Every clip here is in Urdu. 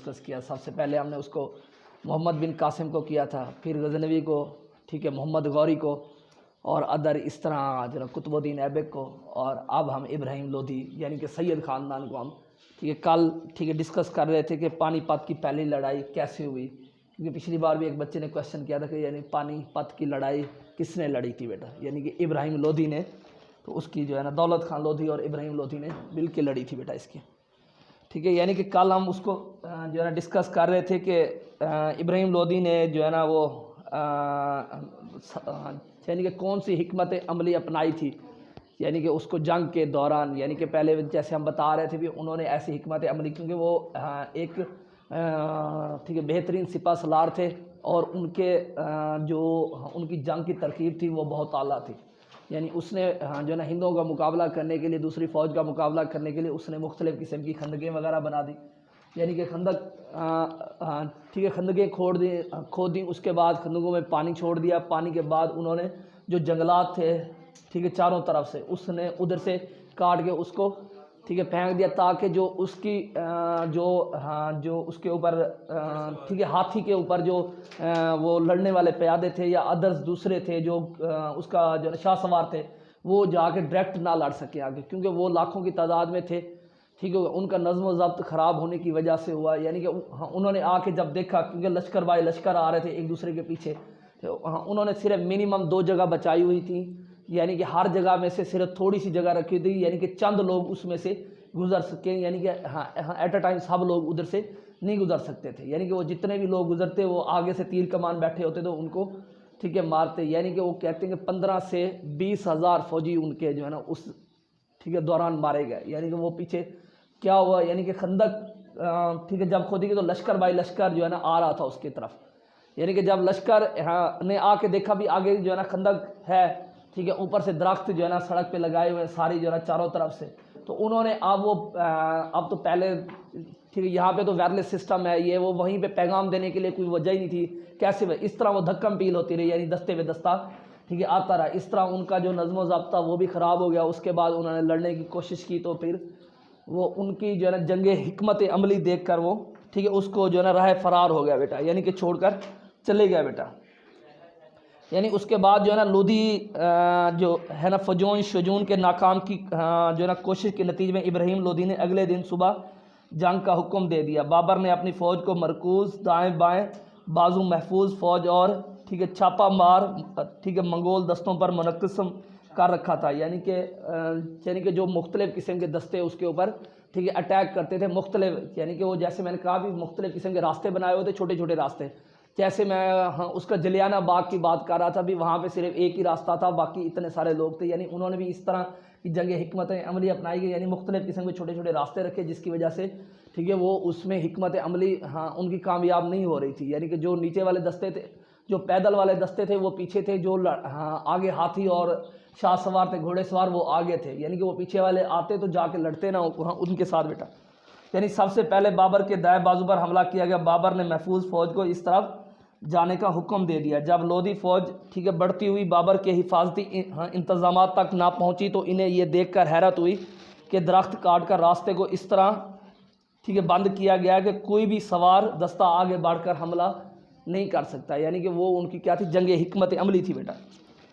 ڈسکس کیا. سب سے پہلے ہم نے اس کو محمد بن قاسم کو کیا تھا, پھر غزنوی کو, ٹھیک ہے, محمد غوری کو, اور ادر اس طرح جو قطب الدین ایبک کو, اور اب ہم ابراہیم لودھی یعنی کہ سید خاندان کو ہم ٹھیک ہے کل ٹھیک ہے ڈسکس کر رہے تھے کہ پانی پت کی پہلی لڑائی کیسے ہوئی. کیونکہ پچھلی بار بھی ایک بچے نے کویشچن کیا تھا کہ یعنی پانی پت کی لڑائی کس نے لڑی تھی بیٹا, یعنی کہ ابراہیم لودھی نے. تو اس کی جو ہے نا دولت خان لودھی اور ابراہیم لودھی نے مل کے لڑی تھی بیٹا اس کی, ٹھیک ہے. یعنی کہ کل ہم اس کو جو ہے نا ڈسکس کر رہے تھے کہ ابراہیم لودھی نے جو ہے نا وہ یعنی کہ کون سی حکمت عملی اپنائی تھی, یعنی کہ اس کو جنگ کے دوران, یعنی کہ پہلے جیسے ہم بتا رہے تھے بھی انہوں نے ایسی حکمت عملی, کیونکہ وہ ایک ٹھیک ہے بہترین سپہ سالار تھے, اور ان کے جو ان کی جنگ کی ترکیب تھی وہ بہت اعلیٰ تھی. یعنی اس نے جو ہے نا ہندوؤں کا مقابلہ کرنے کے لیے, دوسری فوج کا مقابلہ کرنے کے لیے اس نے مختلف قسم کی خندقیں وغیرہ بنا دی. یعنی کہ خندق ٹھیک ہے خندقیں کھود دیں, اس کے بعد خندقوں میں پانی چھوڑ دیا. پانی کے بعد انہوں نے جو جنگلات تھے ٹھیک ہے چاروں طرف سے, اس نے ادھر سے کاٹ کے اس کو ٹھیک ہے پھینک دیا, تاکہ جو اس کی جو اس کے اوپر ٹھیک ہے ہاتھی کے اوپر جو وہ لڑنے والے پیادے تھے یا ادرس دوسرے تھے جو اس کا جو شاہ سوار تھے, وہ جا کے ڈائریکٹ نہ لڑ سکے آگے, کیونکہ وہ لاکھوں کی تعداد میں تھے. ٹھیک ہے, ان کا نظم و ضبط خراب ہونے کی وجہ سے ہوا. یعنی کہ انہوں نے آ کے جب دیکھا, کیونکہ لشکر بائی لشکر آ رہے تھے ایک دوسرے کے پیچھے, تو انہوں نے صرف منیمم 2 جگہ بچائی ہوئی تھی. یعنی کہ ہر جگہ میں سے صرف تھوڑی سی جگہ رکھی تھی, یعنی کہ چند لوگ اس میں سے گزر سکیں. یعنی کہ ایٹ اے ٹائم سب لوگ ادھر سے نہیں گزر سکتے تھے. یعنی کہ وہ جتنے بھی لوگ گزرتے وہ آگے سے تیر کمان بیٹھے ہوتے تو ان کو ٹھیک ہے مارتے. یعنی کہ وہ کہتے ہیں کہ 15 سے 20 ہزار فوجی ان کے جو ہے نا اس ٹھیک ہے دوران مارے گئے. یعنی کہ وہ پیچھے کیا ہوا, یعنی کہ خندق ٹھیک ہے جب کھودی گئی تو لشکر بائی لشکر جو ہے نا آ رہا تھا اس کی طرف. یعنی کہ جب لشکر نے آ کے دیکھا بھی آگے جو ہے نا خندق ہے, ٹھیک ہے اوپر سے درخت جو ہے نا سڑک پہ لگائے ہوئے ہیں ساری جو ہے نا چاروں طرف سے, تو انہوں نے اب تو پہلے ٹھیک ہے یہاں پہ تو وائرلیس سسٹم ہے یہ وہ, وہیں پہ پیغام دینے کے لیے کوئی وجہ ہی نہیں تھی. کیسے اس طرح وہ دھکم پیل ہوتی رہی, یعنی دستے میں دستہ ٹھیک ہے آتا رہا. اس طرح ان کا جو نظم و ضابطہ وہ بھی خراب ہو گیا. اس کے بعد انہوں نے لڑنے کی کوشش کی, تو پھر وہ ان کی جو ہے نا جنگ حکمت عملی دیکھ کر وہ ٹھیک ہے اس کو جو ہے نا راہ فرار ہو گیا بیٹا, یعنی کہ چھوڑ کر چلے گیا بیٹا. یعنی اس کے بعد جو ہے نا لودھی جو ہے نا فجون شجون کے ناکام کی جو ہے نا کوشش کے نتیجے میں ابراہیم لودھی نے اگلے دن صبح جنگ کا حکم دے دیا. بابر نے اپنی فوج کو مرکوز, دائیں بائیں بازو محفوظ فوج اور ٹھیک ہے چھاپا مار ٹھیک ہے منگول دستوں پر منقسم کر رکھا تھا. یعنی کہ جو مختلف قسم کے دستے اس کے اوپر ٹھیک ہے اٹیک کرتے تھے مختلف, یعنی کہ وہ جیسے میں نے کہا بھی مختلف قسم کے راستے بنائے ہوئے تھے, چھوٹے چھوٹے راستے. جیسے میں اس کا جلیانہ باغ کی بات کر رہا تھا, بھی وہاں پہ صرف ایک ہی راستہ تھا, باقی اتنے سارے لوگ تھے. یعنی انہوں نے بھی اس طرح کی جنگ حکمت عملی اپنائی گئی, یعنی مختلف قسم کے چھوٹے چھوٹے راستے رکھے, جس کی وجہ سے ٹھیک ہے وہ اس میں حکمت عملی ان کی کامیاب نہیں ہو رہی تھی. یعنی کہ جو نیچے والے دستے تھے, جو پیدل والے دستے تھے وہ پیچھے تھے, جو آگے ہاتھی اور شاہ سوار تھے گھوڑے سوار وہ آگے تھے. یعنی کہ وہ پیچھے والے آتے تو جا کے لڑتے نہ ان کے ساتھ بیٹا. یعنی سب سے پہلے بابر کے دائیں بازو پر حملہ کیا گیا. بابر نے محفوظ فوج کو اس طرف جانے کا حکم دے دیا. جب لودھی فوج ٹھیک ہے بڑھتی ہوئی بابر کے حفاظتی انتظامات تک نہ پہنچی تو انہیں یہ دیکھ کر حیرت ہوئی کہ درخت کاٹ کر راستے کو اس طرح ٹھیک ہے بند کیا گیا کہ کوئی بھی سوار دستہ آگے بڑھ کر حملہ نہیں کر سکتا. یعنی کہ وہ ان کی کیا تھی, جنگ حکمت عملی تھی بیٹا.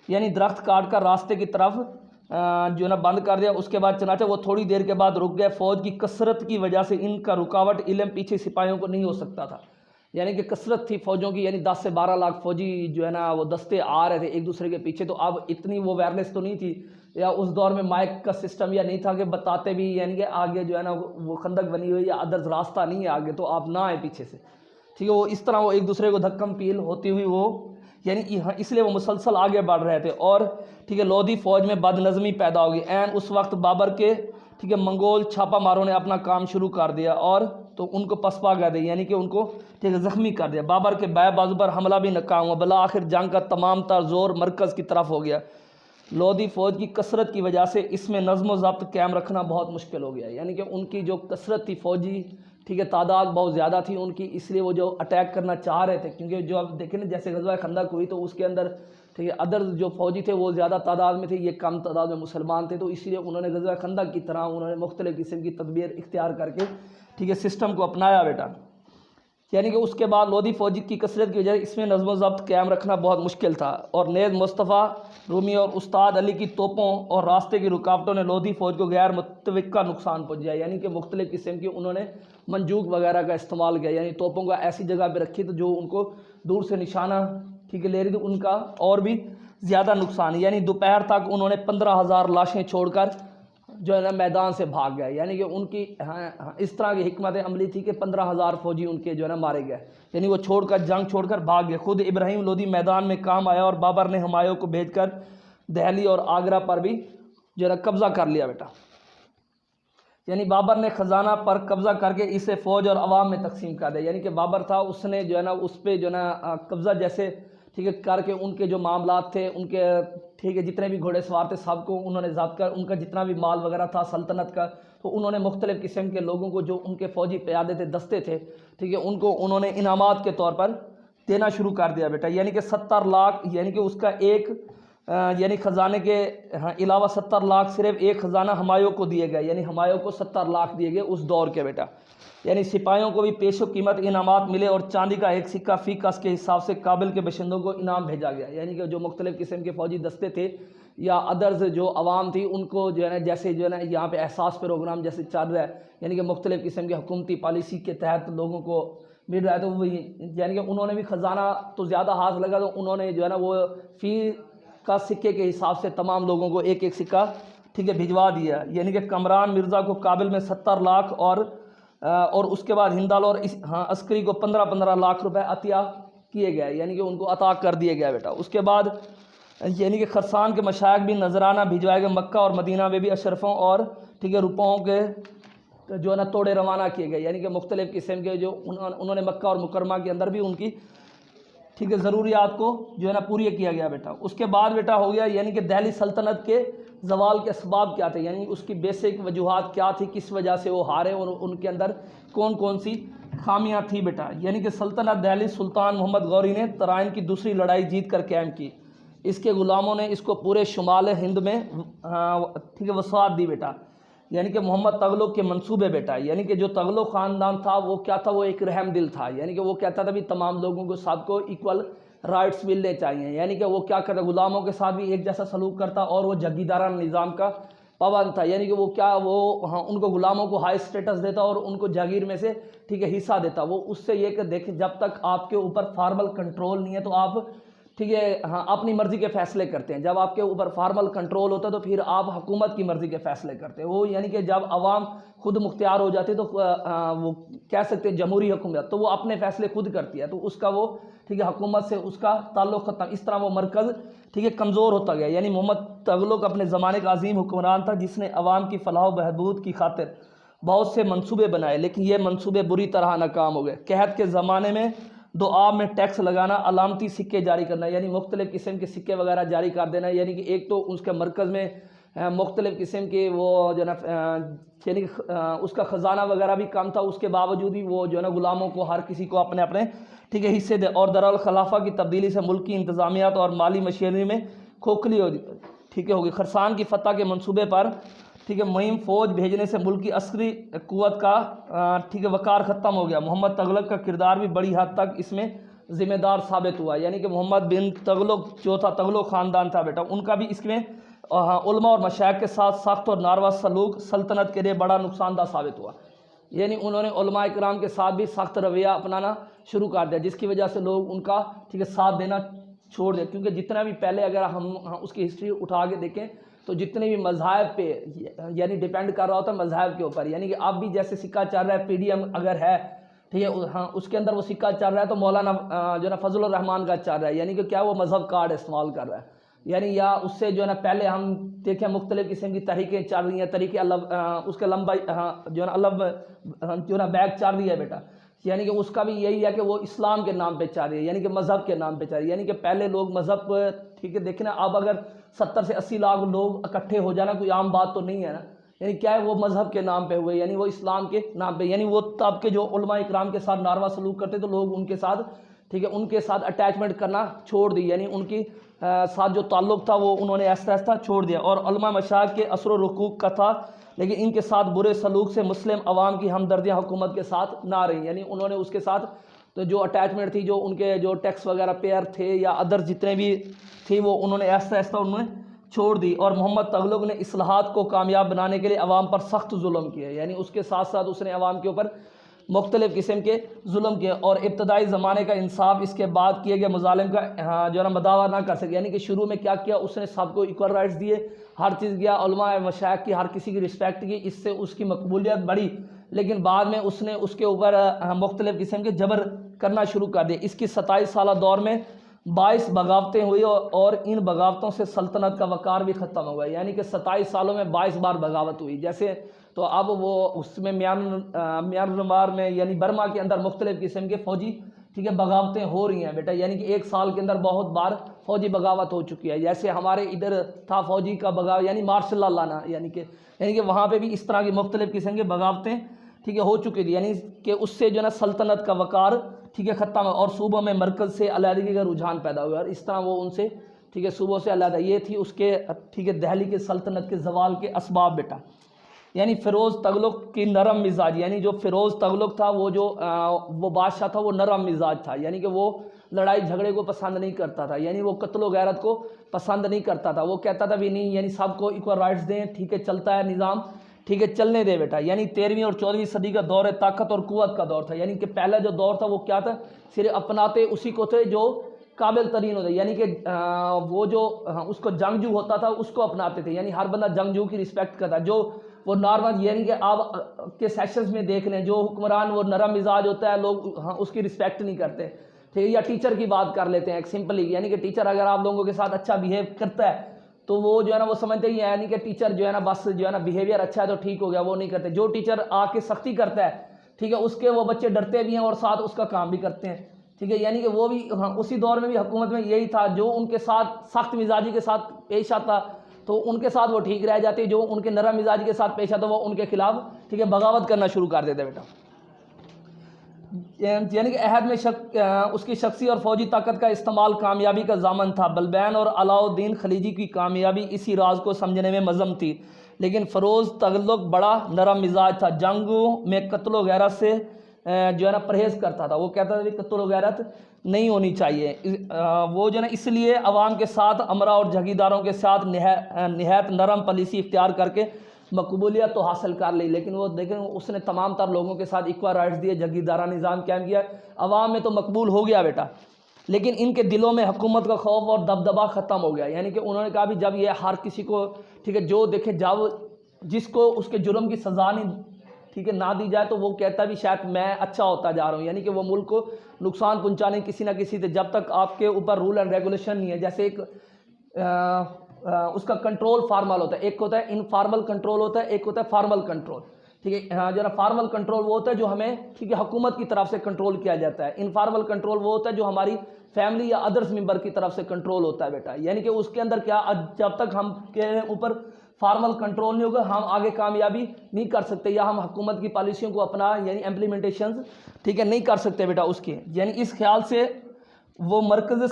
یعنی درخت کاٹ کر راستے کی طرف جو ہے نا بند کر دیا. اس کے بعد چنانچہ وہ تھوڑی دیر کے بعد رک گئے. فوج کی کثرت کی وجہ سے ان کا رکاوٹ علم پیچھے سپاہیوں کو نہیں ہو سکتا تھا. یعنی کہ کثرت تھی فوجوں کی, یعنی 10 سے 12 لاکھ فوجی جو ہے نا وہ دستے آ رہے تھے ایک دوسرے کے پیچھے. تو اب اتنی وہ وائرلیس تو نہیں تھی, یا اس دور میں مائک کا سسٹم یا نہیں تھا کہ بتاتے بھی, یعنی کہ آگے جو ہے نا وہ خندق بنی ہوئی یا ادرس راستہ نہیں ہے آگے, تو آپ نہ آئے پیچھے سے. ٹھیک ہے وہ اس طرح وہ ایک دوسرے کو دھکم پیل ہوتی ہوئی وہ یعنی اس لیے وہ مسلسل آگے بڑھ رہے تھے. اور ٹھیک ہے لودھی فوج میں بد نظمی پیدا ہوگی. اس وقت بابر کے ٹھیک ہے منگول چھاپا ماروں نے اپنا کام شروع کر دیا, اور تو ان کو پسپا کر دیا, یعنی کہ ان کو ٹھیک ہے زخمی کر دیا. بابر کے بائیں بازو پر حملہ بھی ناکام ہوا. بالآخر جنگ کا تمام تر زور مرکز کی طرف ہو گیا. لودھی فوج کی کثرت کی وجہ سے اس میں نظم و ضبط قائم رکھنا بہت مشکل ہو گیا. یعنی کہ ان کی جو کثرت تھی فوجی ٹھیک ہے تعداد بہت زیادہ تھی ان کی, اس لیے وہ جو اٹیک کرنا چاہ رہے تھے, کیونکہ جو اب دیکھیں نا جیسے غزوہ خندق ہوئی تو اس کے اندر ٹھیک ہے ادر جو فوجی تھے وہ زیادہ تعداد میں تھے, یہ کم تعداد میں مسلمان تھے. تو اس لیے انہوں نے غزوہ خندق کی طرح انہوں نے مختلف قسم کی تدبیر اختیار کر کے ٹھیک ہے سسٹم کو اپنایا بیٹا. یعنی کہ اس کے بعد لودھی فوجی کی کثرت کی وجہ سے اس میں نظم و ضبط قائم رکھنا بہت مشکل تھا، اور نیز مصطفیٰ رومی اور استاد علی کی توپوں اور راستے کی رکاوٹوں نے لودھی فوج کو غیر متوقع نقصان پہنچایا، یعنی کہ مختلف قسم کی انہوں نے منجوق وغیرہ کا استعمال کیا، یعنی توپوں کا ایسی جگہ پہ رکھی تو جو ان کو دور سے نشانہ ٹھیک ہے لے رہی تھی، ان کا اور بھی زیادہ نقصان، یعنی دوپہر تک انہوں نے 15,000 لاشیں چھوڑ کر جو ہے نا میدان سے بھاگ گئے، یعنی کہ ان کی اس طرح کی حکمت عملی تھی کہ 15,000 فوجی ان کے جو ہے نا مارے گئے، یعنی وہ جنگ چھوڑ کر بھاگ گئے۔ خود ابراہیم لودھی میدان میں کام آیا اور بابر نے ہمایوں کو بھیج کر دہلی اور آگرہ پر بھی جو ہے نا قبضہ کر لیا بیٹا، یعنی بابر نے خزانہ پر قبضہ کر کے اسے فوج اور عوام میں تقسیم کر دیا، یعنی کہ بابر تھا اس نے جو ہے نا اس پہ جو ہے نا قبضہ جیسے ٹھیک ہے کر کے ان کے جو معاملات تھے ان کے ٹھیک ہے جتنے بھی گھوڑے سوار تھے سب کو انہوں نے ضبط کر ان کا جتنا بھی مال وغیرہ تھا سلطنت کا، تو انہوں نے مختلف قسم کے لوگوں کو جو ان کے فوجی پیادے تھے دستے تھے ٹھیک ہے ان کو انہوں نے انعامات کے طور پر دینا شروع کر دیا بیٹا، یعنی کہ 70 لاکھ، یعنی کہ اس کا ایک یعنی خزانے کے علاوہ 70 لاکھ صرف ایک خزانہ ہمایوں کو دیے گئے، یعنی ہمایوں کو 70 لاکھ دیے گئے اس دور کے بیٹا، یعنی سپاہیوں کو بھی پیش و قیمت انعامات ملے اور چاندی کا ایک سکہ فی کس کے حساب سے کابل کے باشندوں کو انعام بھیجا گیا، یعنی کہ جو مختلف قسم کے فوجی دستے تھے یا ادرز جو عوام تھی ان کو جو ہے نا جیسے جو ہے نا یہاں پہ احساس پروگرام جیسے چل رہا ہے، یعنی کہ مختلف قسم کی حکومتی پالیسی کے تحت لوگوں کو مل رہا ہے، تو وہی یعنی کہ انہوں نے بھی خزانہ تو زیادہ ہاتھ لگا تو انہوں نے جو ہے نا وہ فی کا سکے کے حساب سے تمام لوگوں کو ایک ایک سکہ ٹھیک ہے بھجوا دیا، یعنی کہ کمران مرزا کو کابل میں 70 لاکھ اور اس کے بعد ہندال اور عسکری کو 15 لاکھ روپے عطیہ کیے گئے، یعنی کہ ان کو عطا کر دیے گئے بیٹا۔ اس کے بعد یعنی کہ خرسان کے مشائخ بھی نذرانہ بھجوائے گئے، مکہ اور مدینہ میں بھی اشرفوں اور ٹھیک ہے روپوں کے جو ہے نا توڑے روانہ کیے گئے، یعنی کہ مختلف قسم کے جو انہوں نے مکہ اور مکرمہ کے اندر بھی ان کی ٹھیک ہے ضروریات کو جو ہے نا پوری کیا گیا بیٹا۔ اس کے بعد بیٹا ہو گیا یعنی کہ دہلی سلطنت کے زوال کے اسباب کیا تھے، یعنی اس کی بیسک وجوہات کیا تھی، کس وجہ سے وہ ہارے اور ان کے اندر کون کون سی خامیاں تھی بیٹا، یعنی کہ سلطنت دہلی سلطان محمد غوری نے ترائن کی دوسری لڑائی جیت کر قائم کی، اس کے غلاموں نے اس کو پورے شمال ہند میں ٹھیک ہے وسعت دی بیٹا، یعنی کہ محمد تغلق کے منصوبے بیٹا، یعنی کہ جو تغلق خاندان تھا وہ کیا تھا، وہ ایک رحم دل تھا، یعنی کہ وہ کہتا تھا بھی تمام لوگوں کو سب کو ایکول رائٹس ملنے چاہیے، یعنی کہ وہ کیا کرتا غلاموں کے ساتھ بھی ایک جیسا سلوک کرتا اور وہ جگیردارانہ نظام کا پابند تھا، یعنی کہ وہ کیا وہ ان کو غلاموں کو ہائی سٹیٹس دیتا اور ان کو جاگیر میں سے ٹھیک ہے حصہ دیتا، وہ اس سے یہ کہ دیکھیں جب تک آپ کے اوپر فارمل کنٹرول نہیں ہے تو آپ ٹھیک ہے اپنی مرضی کے فیصلے کرتے ہیں، جب آپ کے اوپر فارمل کنٹرول ہوتا ہے تو پھر آپ حکومت کی مرضی کے فیصلے کرتے ہیں، وہ یعنی کہ جب عوام خود مختار ہو جاتے تو وہ کہہ سکتے ہیں جمہوری حکومت، تو وہ اپنے فیصلے خود کرتی ہے، تو اس کا وہ ٹھیک ہے حکومت سے اس کا تعلق ختم، اس طرح وہ مرکز ٹھیک ہے کمزور ہوتا گیا، یعنی محمد تغلق اپنے زمانے کا عظیم حکمران تھا جس نے عوام کی فلاح و بہبود کی خاطر بہت سے منصوبے بنائے، لیکن یہ منصوبے بری طرح ناکام ہو گئے۔ قحط کے زمانے میں دو آب میں ٹیکس لگانا، علامتی سکے جاری کرنا، یعنی مختلف قسم کے سکے وغیرہ جاری کر دینا، یعنی کہ ایک تو اس کے مرکز میں مختلف قسم کے وہ جو ہے نا یعنی اس کا خزانہ وغیرہ بھی کم تھا، اس کے باوجود بھی وہ جو ہے نا غلاموں کو ہر کسی کو اپنے اپنے ٹھیک ہے حصے دے، اور دارالخلافہ کی تبدیلی سے ملکی انتظامیات اور مالی مشینری میں کھوکھلی ٹھیک ہے ہوگی۔ خرسان کی فتح کے منصوبے پر ٹھیک ہے مہم فوج بھیجنے سے ملکی عسکری قوت کا ٹھیک ہے وقار ختم ہو گیا۔ محمد تغلق کا کردار بھی بڑی حد تک اس میں ذمہ دار ثابت ہوا، یعنی کہ محمد بن تغلق جو تھا تغلق خاندان تھا بیٹا، ان کا بھی اس میں علماء اور مشائخ کے ساتھ سخت اور ناروا سلوک سلطنت کے لیے بڑا نقصان دہ ثابت ہوا، یعنی انہوں نے علماء کرام کے ساتھ بھی سخت رویہ اپنانا شروع کر دیا، جس کی وجہ سے لوگ ان کا ٹھیک ہے ساتھ دینا چھوڑ دیا، کیونکہ جتنا بھی پہلے اگر ہم اس کی ہسٹری اٹھا کے دیکھیں تو جتنے بھی مذاہب پہ یعنی ڈیپینڈ کر رہا ہوتا ہے مذاہب کے اوپر، یعنی کہ اب بھی جیسے سکہ چل رہا ہے پی ڈی ایم اگر ہے ٹھیک ہے اس کے اندر وہ سکہ چل رہا ہے تو مولانا جو ہے نا فضل الرحمان کا چل رہا ہے، یعنی کہ کیا وہ مذہب کارڈ استعمال کر رہا ہے، یعنی یا اس سے جو ہے نا پہلے ہم دیکھیں مختلف قسم کی تحریکیں چل رہی ہیں، طریقے اس کے لمبا جو ہے نا جو ہے نا بیگ چل رہی ہے بیٹا، یعنی کہ اس کا بھی یہی ہے کہ وہ اسلام کے نام پہ چل رہی ہے، یعنی کہ مذہب کے نام پہ چل رہی ہے، یعنی کہ پہلے لوگ مذہب ٹھیک ہے دیکھیں نا اب اگر 70 سے 80 لاکھ لوگ اکٹھے ہو جانا کوئی عام بات تو نہیں ہے نا، یعنی کیا ہے وہ مذہب کے نام پہ ہوئے، یعنی وہ اسلام کے نام پہ، یعنی وہ تب کے جو علماء اکرام کے ساتھ ناروا سلوک کرتے تو لوگ ان کے ساتھ ٹھیک ہے ان کے ساتھ اٹیچمنٹ کرنا چھوڑ دی، یعنی ان کی ساتھ جو تعلق تھا وہ انہوں نے ایسا چھوڑ دیا، اور علماء مشائخ کے اثر و رکوک کا تھا لیکن ان کے ساتھ برے سلوک سے مسلم عوام کی ہمدردیاں حکومت کے ساتھ نہ رہیں، یعنی انہوں نے اس کے ساتھ تو جو اٹیچمنٹ تھی، جو ان کے جو ٹیکس وغیرہ پیئر تھے یا ادر جتنے بھی تھی، وہ انہوں نے آہستہ آہستہ انہوں نے چھوڑ دی۔ اور محمد تغلق نے اصلاحات کو کامیاب بنانے کے لیے عوام پر سخت ظلم کیے، یعنی اس کے ساتھ ساتھ اس نے عوام کے اوپر مختلف قسم کے ظلم کیے، اور ابتدائی زمانے کا انصاف اس کے بعد کیے گئے مظالم کا جو ہے نا مداوع نہ کر سکے، یعنی کہ شروع میں کیا کیا، اس نے سب کو ایکول رائٹس دیے، ہر چیز کیا، علماء مشائخ کی ہر کسی کی رسپیکٹ کی، اس سے اس کی مقبولیت بڑھی، لیکن بعد میں اس نے اس کے اوپر مختلف قسم کے جبر کرنا شروع کر دیا۔ اس کی 27 سالہ دور میں 22 بغاوتیں ہوئی، اور ان بغاوتوں سے سلطنت کا وقار بھی ختم ہوا، یعنی کہ 27 سالوں میں 22 بار بغاوت ہوئی۔ جیسے تو اب وہ اس میں میانمار میں یعنی برما کے اندر مختلف قسم کے فوجی ٹھیک ہے بغاوتیں ہو رہی ہیں بیٹا، یعنی کہ ایک سال کے اندر بہت بار فوجی بغاوت ہو چکی ہے۔ جیسے ہمارے ادھر تھا فوجی کا بغاوت یعنی مارشل لا لانا، یعنی کہ وہاں پہ بھی اس طرح کی مختلف قسم کے بغاوتیں ٹھیک ہے ہو چکی تھی، یعنی کہ اس سے جو ہے نا سلطنت کا وقار ٹھیک ہے ختم ہے، اور صوبوں میں مرکز سے علیحدگی کا رجحان پیدا ہوا، اور اس طرح وہ ان سے ٹھیک ہے صوبوں سے علیحدہ، یہ تھی اس کے ٹھیک ہے دہلی کے سلطنت کے زوال کے اسباب بیٹا۔ یعنی فیروز تغلق کی نرم مزاج، یعنی جو فیروز تغلق تھا وہ بادشاہ تھا، وہ نرم مزاج تھا، یعنی کہ وہ لڑائی جھگڑے کو پسند نہیں کرتا تھا، یعنی وہ قتل و غیرت کو پسند نہیں کرتا تھا، وہ کہتا تھا بھی نہیں یعنی سب کو ایکول رائٹس دیں، ٹھیک ہے چلتا ہے نظام، ٹھیک ہے چلنے دے بیٹا۔ یعنی 13ویں اور 14ویں صدی کا دور طاقت اور قوت کا دور تھا، یعنی کہ پہلا جو دور تھا وہ کیا تھا، صرف اپناتے اسی کو تھے جو قابل ترین ہوتے، یعنی کہ وہ جو اس کو جنگجو ہوتا تھا اس کو اپناتے تھے، یعنی ہر بندہ جنگجو کی رسپیکٹ کرتا، جو وہ نارمل یعنی کہ آپ کے سیشنز میں دیکھ لیں جو حکمران وہ نرم مزاج ہوتا ہے لوگ اس کی رسپیکٹ نہیں کرتے، ٹھیک ہے، یا ٹیچر کی بات کر لیتے ہیں ایک سمپلی، یعنی کہ ٹیچر اگر آپ لوگوں کے ساتھ اچھا بیہیو کرتا ہے تو وہ جو ہے نا وہ سمجھتے ہیں یعنی کہ ٹیچر جو ہے نا بس جو ہے نا بیہیویئر اچھا ہے تو ٹھیک ہو گیا، وہ نہیں کرتے۔ جو ٹیچر آ کے سختی کرتا ہے ٹھیک ہے اس کے وہ بچے ڈرتے بھی ہیں اور ساتھ اس کا کام بھی کرتے ہیں، ٹھیک ہے، یعنی کہ وہ بھی اسی دور میں بھی حکومت میں یہی تھا، جو ان کے ساتھ سخت مزاجی کے ساتھ پیش آتا تو ان کے ساتھ وہ ٹھیک رہ جاتے، جو ان کے نرم مزاجی کے ساتھ پیش آتا وہ ان کے خلاف ٹھیک ہے بغاوت کرنا شروع کر دیتے بیٹا۔ یعنی کہ عہد میں اس کی شخصی اور فوجی طاقت کا استعمال کامیابی کا ضامن تھا، بلبین اور علاء الدین خلجی کی کامیابی اسی راز کو سمجھنے میں مذم تھی، لیکن فیروز تغلق بڑا نرم مزاج تھا، جنگوں میں قتل و غیرت سے جو ہے نا پرہیز کرتا تھا، وہ کہتا تھا کہ قتل و غیرت نہیں ہونی چاہیے، وہ جو ہے نا اس لیے عوام کے ساتھ امرا اور جگیرداروں کے ساتھ نہایت نرم پالیسی اختیار کر کے مقبولیت تو حاصل کر لی، لیکن وہ دیکھیں اس نے تمام تر لوگوں کے ساتھ ایکول رائٹس دیے، جگیردارانہ نظام قائم کیا، عوام میں تو مقبول ہو گیا بیٹا، لیکن ان کے دلوں میں حکومت کا خوف اور دبدبہ ختم ہو گیا، یعنی کہ انہوں نے کہا بھی جب یہ ہر کسی کو ٹھیک ہے جو دیکھے جب جس کو اس کے جرم کی سزا نہیں ٹھیک ہے نہ دی جائے تو وہ کہتا بھی شاید میں اچھا ہوتا جا رہا ہوں، یعنی کہ وہ ملک کو نقصان پہنچانے کسی نہ کسی سے، جب تک آپ کے اوپر رول اینڈ ریگولیشن نہیں ہے، جیسے ایک اس کا کنٹرول فارمل ہوتا ہے، ایک ہوتا ہے انفارمل کنٹرول ہوتا ہے، ایک ہوتا ہے فارمل کنٹرول، ٹھیک ہے، جو نا فارمل کنٹرول وہ ہوتا ہے جو ہمیں ٹھیک ہے حکومت کی طرف سے کنٹرول کیا جاتا ہے، انفارمل کنٹرول وہ ہوتا ہے جو ہماری فیملی یا ادرس ممبر کی طرف سے کنٹرول ہوتا ہے بیٹا، یعنی کہ اس کے اندر کیا جب تک ہم کے اوپر فارمل کنٹرول نہیں ہوگا ہم آگے کامیابی نہیں کر سکتے، یا ہم حکومت کی پالیسیوں کو اپنا یعنی امپلیمنٹیشنز ٹھیک ہے نہیں کر سکتے بیٹا اس کی، یعنی اس خیال سے وہ مرکز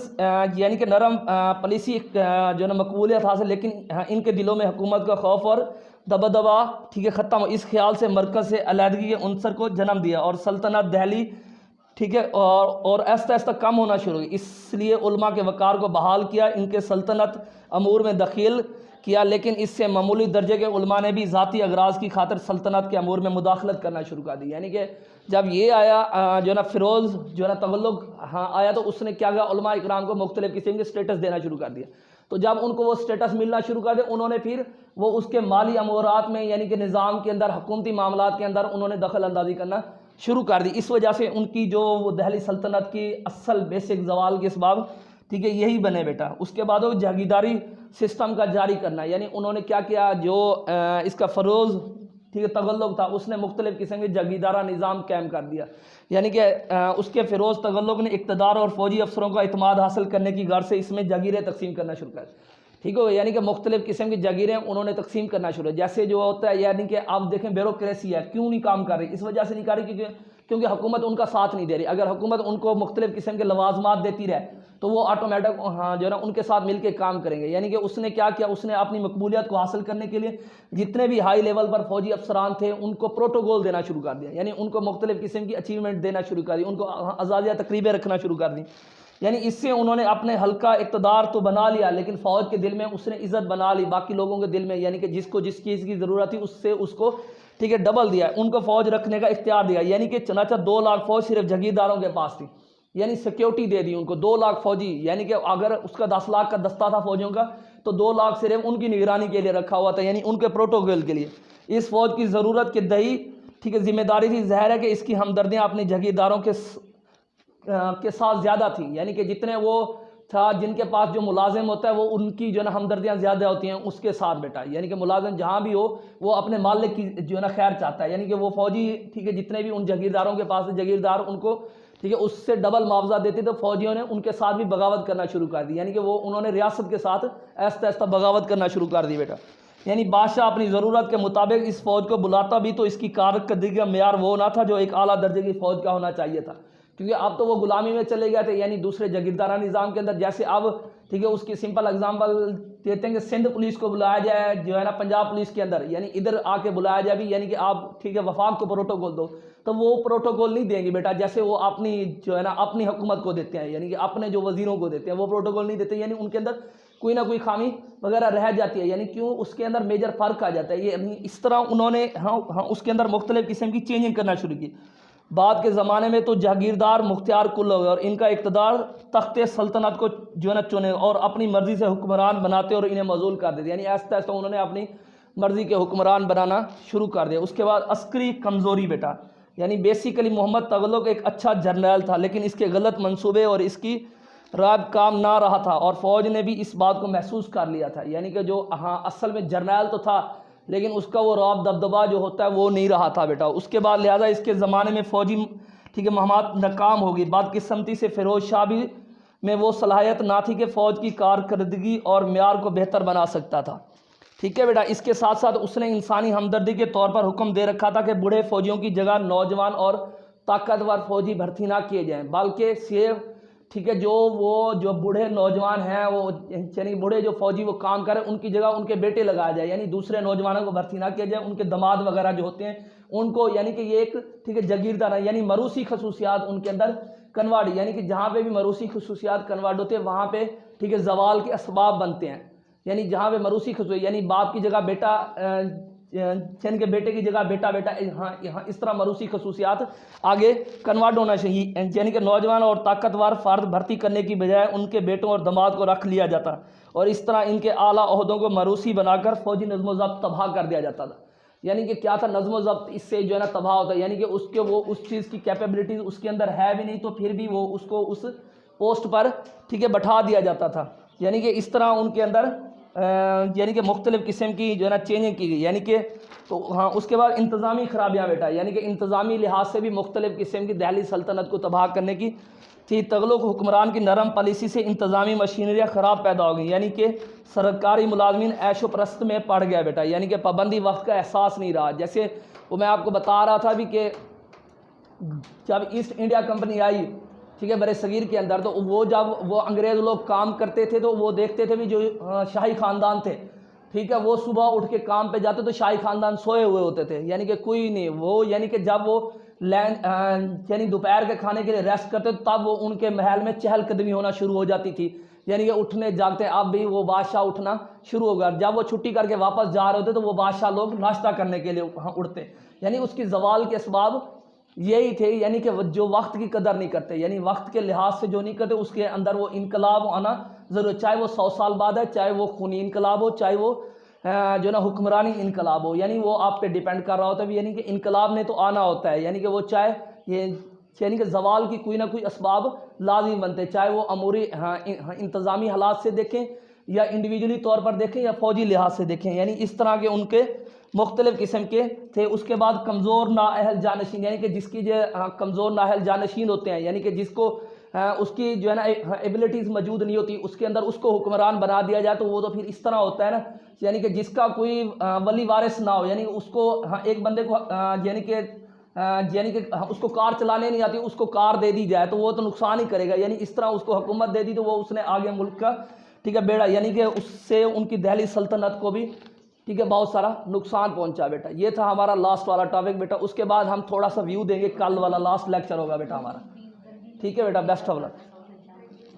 یعنی کہ نرم پالیسی جو ہے نا مقبولیت حاصل، لیکن ان کے دلوں میں حکومت کا خوف اور دبدبہ ٹھیک ہے ختم، اس خیال سے مرکز سے علیحدگی کے عنصر کو جنم دیا اور سلطنت دہلی ٹھیک ہے اور آہستہ آہستہ کم ہونا شروع ہوئی، اس لیے علماء کے وقار کو بحال کیا، ان کے سلطنت امور میں دخیل کیا، لیکن اس سے معمولی درجے کے علماء نے بھی ذاتی اغراض کی خاطر سلطنت کے امور میں مداخلت کرنا شروع کر دی، یعنی کہ جب یہ آیا جو ہے نا فیروز جو ہے نا تغلق آیا تو اس نے کیا کیا علماء اکرام کو مختلف قسم کے سٹیٹس دینا شروع کر دیا، تو جب ان کو وہ سٹیٹس ملنا شروع کر دیا انہوں نے پھر وہ اس کے مالی امورات میں یعنی کہ نظام کے اندر حکومتی معاملات کے اندر انہوں نے دخل اندازی کرنا شروع کر دی، اس وجہ سے ان کی جو وہ دہلی سلطنت کی اصل بیسک زوال کے اسباب ٹھیک ہے یہی بنے بیٹا۔ اس کے بعد وہ جاگیرداری سسٹم کا جاری کرنا، یعنی انہوں نے کیا کیا جو اس کا فیروز ٹھیک ہے تغلق تھا اس نے مختلف قسم کے جاگیردارہ نظام قائم کر دیا، یعنی کہ اس کے فیروز تغلق نے اقتدار اور فوجی افسروں کا اعتماد حاصل کرنے کی غرض سے اس میں جاگیریں تقسیم کرنا شروع کر ٹھیک ہے، یعنی کہ مختلف قسم کی جاگیریں انہوں نے تقسیم کرنا شروع، جیسے جو ہوتا ہے یعنی کہ آپ دیکھیں بیوروکریسی ہے کیوں نہیں کام کر رہی، اس وجہ سے نہیں کر رہی کیونکہ حکومت ان کا ساتھ نہیں دے رہی، اگر حکومت ان کو مختلف قسم کے لوازمات دیتی رہے تو وہ آٹومیٹک جو ہے نا ان کے ساتھ مل کے کام کریں گے. یعنی کہ اس نے کیا کیا, اس نے اپنی مقبولیت کو حاصل کرنے کے لیے جتنے بھی ہائی لیول پر فوجی افسران تھے ان کو پروٹوکول دینا شروع کر دیا, یعنی ان کو مختلف قسم کی اچیومنٹ دینا شروع کر دی, ان کو اعزازیہ تقریبیں رکھنا شروع کر دی. یعنی اس سے انہوں نے اپنے حلقہ اقتدار تو بنا لیا, لیکن فوج کے دل میں اس نے عزت بنا لی باقی لوگوں کے دل میں, یعنی کہ جس کو جس چیز کی ضرورت تھی اس سے اس کو ٹھیک ہے ڈبل دیا, ان کو فوج رکھنے کا اختیار دیا. یعنی کہ چنانچہ 2 لاکھ فوج صرف جاگیرداروں کے پاس تھی, یعنی سیکیورٹی دے دی ان کو 2 لاکھ فوجی. یعنی کہ اگر اس کا 10 لاکھ کا دستہ تھا فوجیوں کا تو 2 لاکھ صرف ان کی نگرانی کے لیے رکھا ہوا تھا, یعنی ان کے پروٹوکول کے لیے. اس فوج کی ضرورت کے دہی ٹھیک ہے ذمہ داری تھی. ظاہر ہے کہ اس کی ہمدردیاں اپنی جاگیرداروں کے ساتھ زیادہ تھی, یعنی کہ جتنے وہ تھا جن کے پاس جو ملازم ہوتا ہے وہ ان کی جو ہے نا ہمدردیاں زیادہ ہوتی ہیں اس کے ساتھ بیٹا. یعنی کہ ملازم جہاں بھی ہو وہ اپنے مالک کی جو ہے نا خیر چاہتا ہے, یعنی کہ وہ فوجی ٹھیک ہے جتنے بھی ان جاگیرداروں کے پاس جاگیردار ان کو ٹھیک ہے اس سے ڈبل معاوضہ دیتے, تو فوجیوں نے ان کے ساتھ بھی بغاوت کرنا شروع کر دی. یعنی کہ وہ انہوں نے ریاست کے ساتھ ایسا ایسا بغاوت کرنا شروع کر دی بیٹا. یعنی بادشاہ اپنی ضرورت کے مطابق اس فوج کو بلاتا بھی تو اس کی کارکردگی کا معیار وہ نہ تھا جو ایک اعلیٰ درجے کی فوج کا ہونا چاہیے تھا, کیونکہ اب تو وہ غلامی میں چلے گئے تھے, یعنی دوسرے جاگیردارانہ نظام کے اندر. جیسے اب ٹھیک ہے اس کی سمپل اگزامپل دیتے ہیں کہ سندھ پولیس کو بلایا جائے جو ہے نا پنجاب پولیس کے اندر, یعنی ادھر آ کے بلایا جائے بھی, یعنی کہ آپ ٹھیک ہے وفاق کو پروٹوکول دو, تو وہ پروٹوکول نہیں دیں گے بیٹا جیسے وہ اپنی جو ہے نا اپنی حکومت کو دیتے ہیں, یعنی کہ اپنے جو وزیروں کو دیتے ہیں وہ پروٹوکول نہیں دیتے. یعنی ان کے اندر کوئی نہ کوئی خامی وغیرہ رہ جاتی ہے, یعنی کیوں اس کے اندر میجر فرق آ جاتا ہے. یہ اس طرح انہوں نے اس کے اندر مختلف قسم کی چینجنگ کرنا شروع کی. بعد کے زمانے میں تو جاگیردار مختار کل ہو گئے اور ان کا اقتدار تخت سلطنت کو جو ہے نا چنے اور اپنی مرضی سے حکمران بناتے اور انہیں معزول کر دیتے. یعنی ایسا ایسا انہوں نے اپنی مرضی کے حکمران بنانا شروع کر دیا. اس کے بعد عسکری کمزوری بیٹا, یعنی بیسیکلی محمد تغلق ایک اچھا جرنیل تھا, لیکن اس کے غلط منصوبے اور اس کی رائے کام نہ رہا تھا, اور فوج نے بھی اس بات کو محسوس کر لیا تھا. یعنی کہ جو اصل میں جرنیل تو تھا لیکن اس کا وہ رعب دبدبہ جو ہوتا ہے وہ نہیں رہا تھا بیٹا. اس کے بعد لہٰذا اس کے زمانے میں فوجی ٹھیک ہے مہمات ناکام ہوگی. بدقسمتی سے فیروز شاہ بھی میں وہ صلاحیت نہ تھی کہ فوج کی کارکردگی اور معیار کو بہتر بنا سکتا تھا. ٹھیک ہے بیٹا. اس کے ساتھ ساتھ اس نے انسانی ہمدردی کے طور پر حکم دے رکھا تھا کہ بوڑھے فوجیوں کی جگہ نوجوان اور طاقتور فوجی بھرتی نہ کیے جائیں, بلکہ صرف ٹھیک ہے جو بوڑھے نوجوان ہیں وہ یعنی بوڑھے جو فوجی وہ کام کریں ان کی جگہ ان کے بیٹے لگایا جائے, یعنی دوسرے نوجوانوں کو بھرتی نہ کیا جائے, ان کے دماد وغیرہ جو ہوتے ہیں ان کو, یعنی کہ یہ ایک ٹھیک ہے جاگیردار یعنی موروثی خصوصیات ان کے اندر کنورٹ, یعنی کہ جہاں پہ بھی موروثی خصوصیات کنورٹ ہوتے ہیں وہاں پہ ٹھیک ہے زوال کے اسباب بنتے ہیں. یعنی جہاں پہ موروثی خصوصیات یعنی باپ کی جگہ بیٹا, چین کے بیٹے کی جگہ بیٹا یہاں اس طرح موروثی خصوصیات آگے کنورٹ ہونا چاہیے, یعنی کہ نوجوان اور طاقتور فرد بھرتی کرنے کی بجائے ان کے بیٹوں اور دماد کو رکھ لیا جاتا, اور اس طرح ان کے اعلیٰ عہدوں کو موروثی بنا کر فوجی نظم و ضبط تباہ کر دیا جاتا تھا. یعنی کہ کیا تھا نظم و ضبط اس سے جو ہے نا تباہ ہوتا ہے, یعنی کہ وہ اس چیز کی کیپیبلٹیز اس کے اندر ہے بھی نہیں تو پھر بھی وہ اس کو اس پوسٹ پر ٹھیک ہے بٹھا دیا جاتا تھا. یعنی کہ اس طرح ان کے اندر یعنی کہ مختلف قسم کی جو ہے نا چینجنگ کی گئی. یعنی کہ اس کے بعد انتظامی خرابیاں بیٹا, یعنی کہ انتظامی لحاظ سے بھی مختلف قسم کی دہلی سلطنت کو تباہ کرنے کی تھی. تغلق حکمران کی نرم پالیسی سے انتظامی مشینریاں خراب پیدا ہو گئی, یعنی کہ سرکاری ملازمین عیش و پرست میں پڑ گیا بیٹا, یعنی کہ پابندی وقت کا احساس نہیں رہا. جیسے وہ میں آپ کو بتا رہا تھا بھی کہ جب ایسٹ انڈیا کمپنی آئی ٹھیک ہے برے صغیر کے اندر, تو وہ جب وہ انگریز لوگ کام کرتے تھے تو وہ دیکھتے تھے بھی جو شاہی خاندان تھے ٹھیک ہے وہ صبح اٹھ کے کام پہ جاتے تو شاہی خاندان سوئے ہوئے ہوتے تھے, یعنی کہ کوئی نہیں وہ, یعنی کہ جب وہ یعنی دوپہر کے کھانے کے لیے ریسٹ کرتے تب وہ ان کے محل میں چہل قدمی ہونا شروع ہو جاتی تھی, یعنی کہ اٹھنے جاگتے. اب بھی وہ بادشاہ اٹھنا شروع ہو گیا, جب وہ چھٹی کر کے واپس جا رہے ہوتے تو وہ بادشاہ لوگ ناشتہ کرنے کے لیے وہاں اٹھتے. یعنی اس کی زوال کے اسباب یہی تھے, یعنی کہ جو وقت کی قدر نہیں کرتے, یعنی وقت کے لحاظ سے جو نہیں کرتے اس کے اندر وہ انقلاب آنا ضرور, چاہے وہ 100 سال بعد ہے, چاہے وہ خونی انقلاب ہو, چاہے وہ جو نا حکمرانی انقلاب ہو, یعنی وہ آپ پہ ڈیپینڈ کر رہا ہوتا ہے. یعنی کہ انقلاب نے تو آنا ہوتا ہے, یعنی کہ وہ چاہے یہ یعنی کہ زوال کی کوئی نہ کوئی اسباب لازم بنتے, چاہے وہ اموری انتظامی حالات سے دیکھیں یا انڈیویجولی طور پر دیکھیں یا فوجی لحاظ سے دیکھیں, یعنی اس طرح کے ان کے مختلف قسم کے تھے. اس کے بعد کمزور نااہل جانشین, یعنی کہ جس کی جو کمزور نااہل جانشین ہوتے ہیں, یعنی کہ جس کو اس کی جو ہے نا ایبلٹیز موجود نہیں ہوتی, اس کے اندر اس کو حکمران بنا دیا جائے تو وہ تو پھر اس طرح ہوتا ہے نا, یعنی کہ جس کا کوئی ولی وارث نہ ہو, یعنی اس کو ایک بندے کو یعنی کہ یعنی کہ اس کو کار چلانے نہیں آتی، اس کو کار دے دی جائے تو وہ تو نقصان ہی کرے گا، یعنی اس طرح اس کو حکومت دے دی تو وہ اس نے آگے ملک کا ٹھیک ہے بیڑا، یعنی کہ اس سے ان کی دہلی سلطنت کو بھی ٹھیک ہے بہت سارا نقصان پہنچا بیٹا۔ یہ تھا ہمارا لاسٹ والا ٹاپک بیٹا، اس کے بعد ہم تھوڑا سا ویو دیں گے، کل والا لاسٹ لیکچر ہوگا بیٹا ہمارا، ٹھیک ہے بیٹا، بیسٹ آف لک۔